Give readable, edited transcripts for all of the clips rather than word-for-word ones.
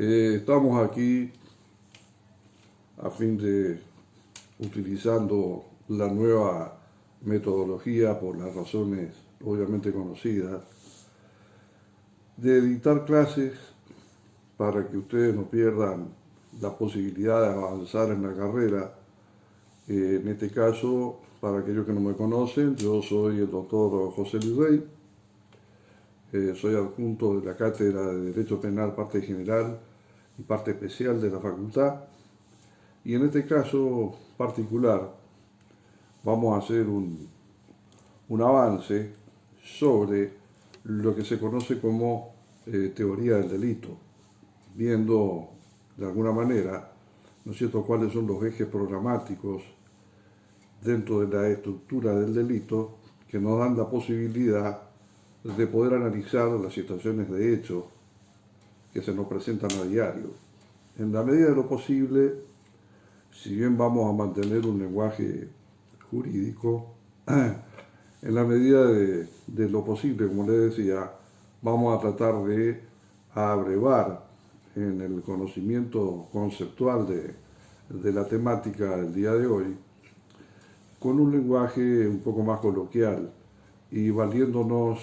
Estamos aquí a fin de, utilizando la nueva metodología por las razones obviamente conocidas, de editar clases para que ustedes no pierdan la posibilidad de avanzar en la carrera. En este caso, para aquellos que no me conocen, yo soy el doctor José Luis Rey. Soy adjunto de la Cátedra de Derecho Penal, parte general y parte especial de la facultad. Y en este caso particular vamos a hacer un avance sobre lo que se conoce como teoría del delito, viendo de alguna manera, ¿no es cierto?, cuáles son los ejes programáticos dentro de la estructura del delito que nos dan la posibilidad de poder analizar las situaciones de hecho que se nos presentan a diario. En la medida de lo posible, si bien vamos a mantener un lenguaje jurídico, en la medida de lo posible, como les decía, vamos a tratar de abrevar en el conocimiento conceptual de la temática del día de hoy, con un lenguaje un poco más coloquial y valiéndonos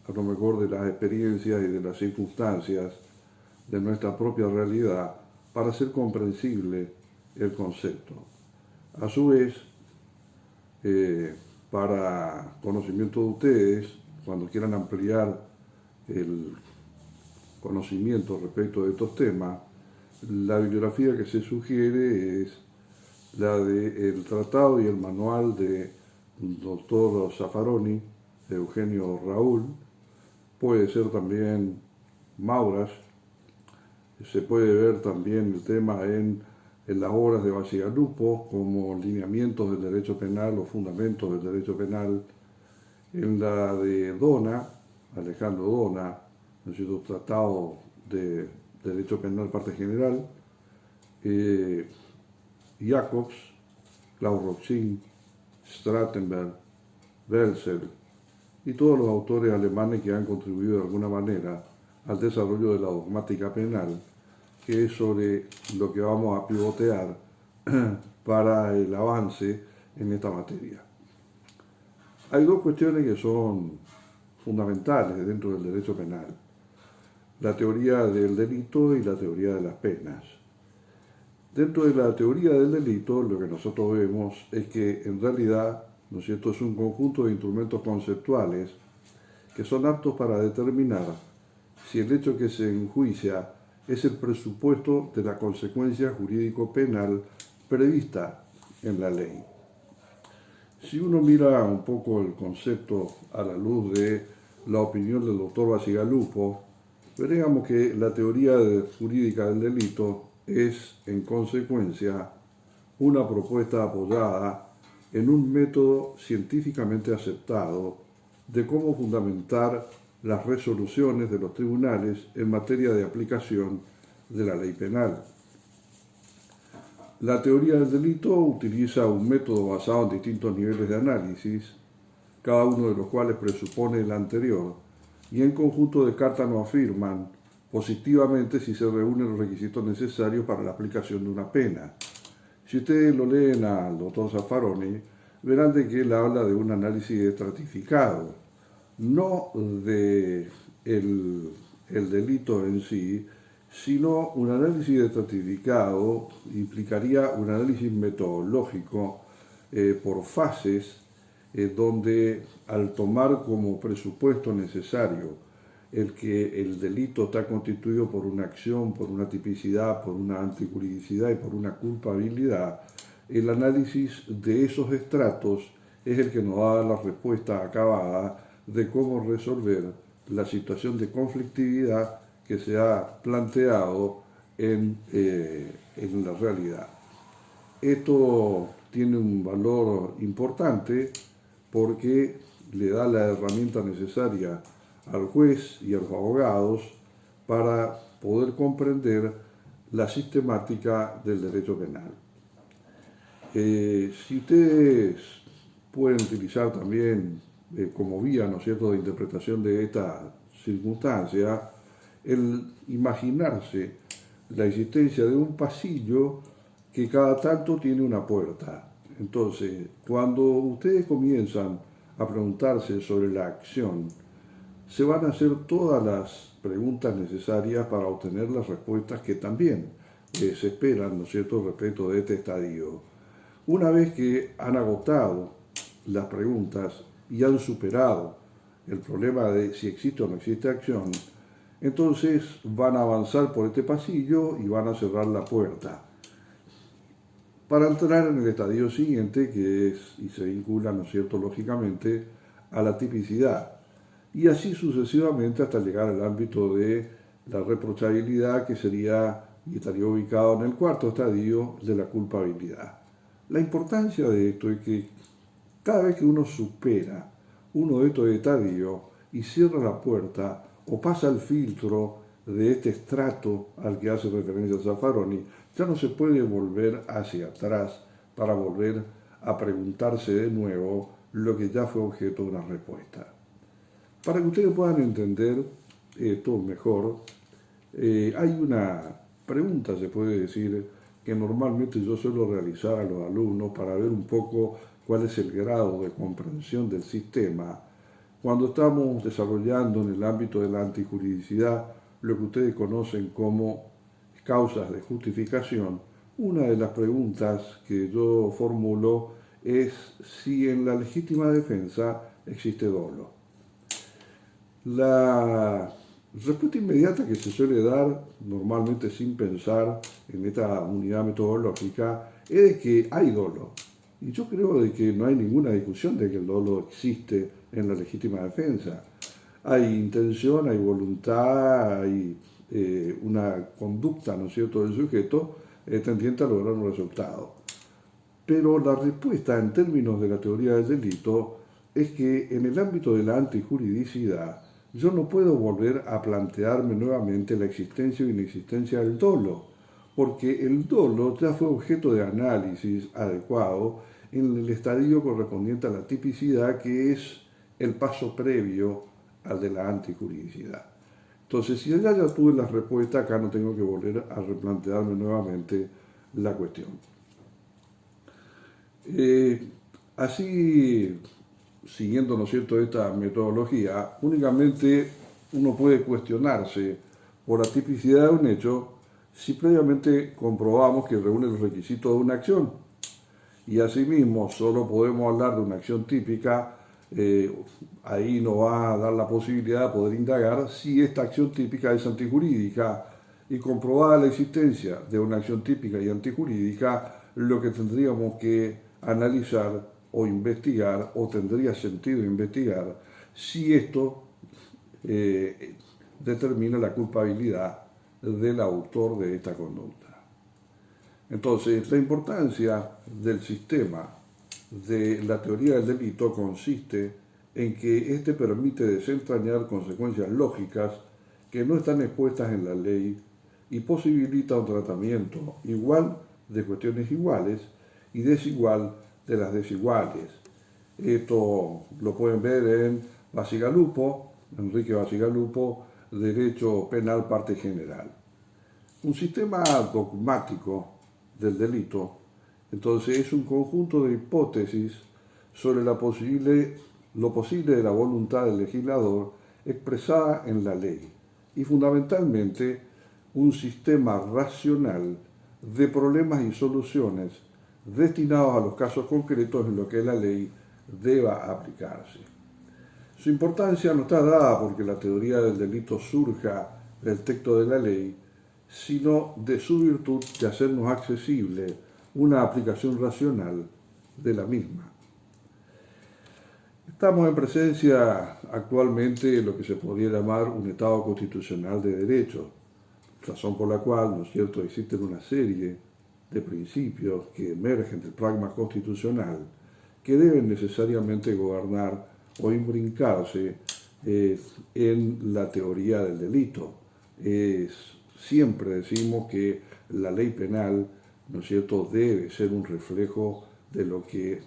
a lo mejor de las experiencias y de las circunstancias de nuestra propia realidad para hacer comprensible el concepto. A su vez, para conocimiento de ustedes, cuando quieran ampliar el conocimiento respecto de estos temas, la bibliografía que se sugiere es la del Tratado y el Manual de Dr. Zaffaroni, de Eugenio Raúl. Puede ser también Mauras. Se puede ver también el tema en las obras de Bacigalupo como lineamientos del derecho penal o fundamentos del derecho penal, en la de Dona, Alejandro Dona, ¿no? Tratado de Derecho Penal, parte general, Jacobs, Klaus Roxin, Strattenberg, Welser y todos los autores alemanes que han contribuido de alguna manera al desarrollo de la dogmática penal, que es sobre lo que vamos a pivotear para el avance en esta materia. Hay dos cuestiones que son fundamentales dentro del derecho penal: la teoría del delito y la teoría de las penas. Dentro de la teoría del delito, lo que nosotros vemos es que en realidad, ¿no es cierto?, es un conjunto de instrumentos conceptuales que son aptos para determinar si el hecho que se enjuicia es el presupuesto de la consecuencia jurídico-penal prevista en la ley. Si uno mira un poco el concepto a la luz de la opinión del doctor Bacigalupo, veremos que la teoría jurídica del delito es, en consecuencia, una propuesta apoyada en un método científicamente aceptado de cómo fundamentar las resoluciones de los tribunales en materia de aplicación de la ley penal. La teoría del delito utiliza un método basado en distintos niveles de análisis, cada uno de los cuales presupone el anterior, y en conjunto descartan o afirman positivamente si se reúnen los requisitos necesarios para la aplicación de una pena. Si ustedes lo leen al doctor Zaffaroni, verán de que él habla de un análisis estratificado, no de el delito en sí, sino un análisis estratificado implicaría un análisis metodológico por fases, donde al tomar como presupuesto necesario el que el delito está constituido por una acción, por una tipicidad, por una antijuridicidad y por una culpabilidad, el análisis de esos estratos es el que nos da la respuesta acabada de cómo resolver la situación de conflictividad que se ha planteado en la realidad. Esto tiene un valor importante porque le da la herramienta necesaria al juez y a los abogados para poder comprender la sistemática del derecho penal. Si ustedes pueden utilizar también como vía, ¿no es cierto?, de interpretación de esta circunstancia, el imaginarse la existencia de un pasillo que cada tanto tiene una puerta. Entonces, cuando ustedes comienzan a preguntarse sobre la acción, se van a hacer todas las preguntas necesarias para obtener las respuestas que también se esperan, ¿no es cierto?, respecto de este estadio. Una vez que han agotado las preguntas y han superado el problema de si existe o no existe acción, entonces van a avanzar por este pasillo y van a cerrar la puerta para entrar en el estadio siguiente, que es, y se vincula, ¿no es cierto?, lógicamente, a la tipicidad. Y así sucesivamente hasta llegar al ámbito de la reprochabilidad, que sería y estaría ubicado en el cuarto estadio de la culpabilidad. La importancia de esto es que cada vez que uno supera uno de estos estadios y cierra la puerta o pasa el filtro de este estrato al que hace referencia Zaffaroni, ya no se puede volver hacia atrás para volver a preguntarse de nuevo lo que ya fue objeto de una respuesta. Para que ustedes puedan entender esto mejor, hay una pregunta, se puede decir, que normalmente yo suelo realizar a los alumnos para ver un poco cuál es el grado de comprensión del sistema. Cuando estamos desarrollando en el ámbito de la antijuridicidad lo que ustedes conocen como causas de justificación, una de las preguntas que yo formulo es si en la legítima defensa existe dolo. La respuesta inmediata que se suele dar, normalmente sin pensar en esta unidad metodológica, es de que hay dolo. Y yo creo de que no hay ninguna discusión de que el dolo existe en la legítima defensa. Hay intención, hay voluntad, hay una conducta, ¿no es cierto?, del sujeto tendiente a lograr un resultado. Pero la respuesta en términos de la teoría del delito es que en el ámbito de la antijuridicidad yo no puedo volver a plantearme nuevamente la existencia o inexistencia del dolo, porque el dolo ya fue objeto de análisis adecuado en el estadio correspondiente a la tipicidad, que es el paso previo al de la antijuridicidad. Entonces, si allá ya tuve la respuesta, acá no tengo que volver a replantearme nuevamente la cuestión. Así, siguiendo, ¿no es cierto?, esta metodología, únicamente uno puede cuestionarse por la tipicidad de un hecho si previamente comprobamos que reúne los requisitos de una acción. Y asimismo, solo podemos hablar de una acción típica, ahí nos va a dar la posibilidad de poder indagar si esta acción típica es antijurídica, y comprobada la existencia de una acción típica y antijurídica, lo que tendríamos que analizar o investigar, o tendría sentido investigar, si esto determina la culpabilidad del autor de esta conducta. Entonces, la importancia del sistema de la teoría del delito consiste en que éste permite desentrañar consecuencias lógicas que no están expuestas en la ley y posibilita un tratamiento igual de cuestiones iguales y desigual de las desiguales. Esto lo pueden ver en Bacigalupo, Enrique Bacigalupo, Derecho Penal, parte general. Un sistema dogmático del delito, entonces, es un conjunto de hipótesis sobre lo posible de la voluntad del legislador expresada en la ley, y fundamentalmente un sistema racional de problemas y soluciones destinados a los casos concretos en los que la ley deba aplicarse. Su importancia no está dada porque la teoría del delito surja del texto de la ley, sino de su virtud de hacernos accesible una aplicación racional de la misma. Estamos en presencia actualmente de lo que se podría llamar un Estado constitucional de derecho, razón por la cual, ¿no es cierto?, existen una serie de principios que emergen del pragma constitucional que deben necesariamente gobernar o imbrincarse en la teoría del delito. Siempre decimos que la ley penal, ¿no es cierto?, debe ser un reflejo de lo que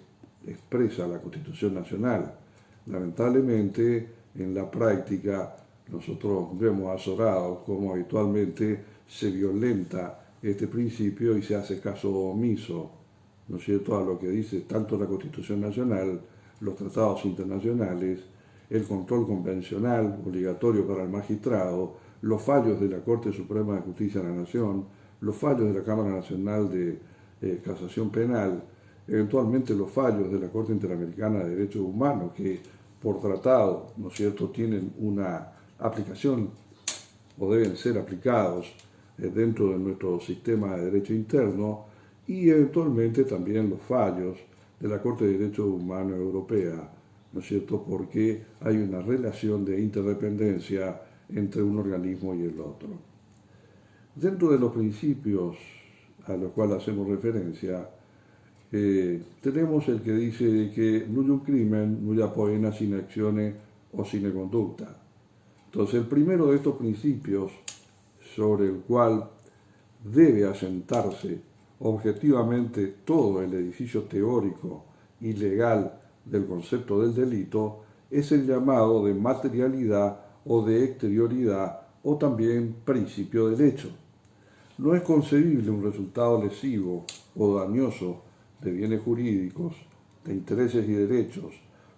expresa la Constitución Nacional. Lamentablemente, en la práctica, nosotros vemos azorados cómo habitualmente se violenta este principio y se hace caso omiso, ¿no es cierto?, a lo que dice tanto la Constitución Nacional, los tratados internacionales, el control convencional obligatorio para el magistrado, los fallos de la Corte Suprema de Justicia de la Nación, los fallos de la Cámara Nacional de Casación Penal, eventualmente los fallos de la Corte Interamericana de Derechos Humanos, que por tratado, ¿no es cierto?, tienen una aplicación o deben ser aplicados dentro de nuestro sistema de derecho interno, y eventualmente también los fallos de la Corte de Derechos Humanos Europea, ¿no es cierto?, porque hay una relación de interdependencia entre un organismo y el otro. Dentro de los principios a los cuales hacemos referencia, tenemos el que dice que nullum crimen, nulla poena sine actione o sine conducta. Entonces, el primero de estos principios sobre el cual debe asentarse objetivamente todo el edificio teórico y legal del concepto del delito es el llamado de materialidad o de exterioridad, o también principio del hecho. No es concebible un resultado lesivo o dañoso de bienes jurídicos, de intereses y derechos,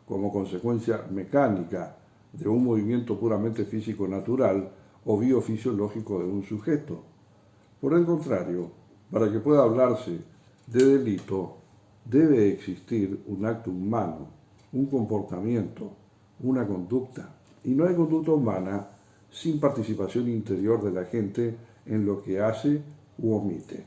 como consecuencia mecánica de un movimiento puramente físico-natural o biofisiológico de un sujeto. Por el contrario, para que pueda hablarse de delito, debe existir un acto humano, un comportamiento, una conducta. Y no hay conducta humana sin participación interior de la gente en lo que hace u omite.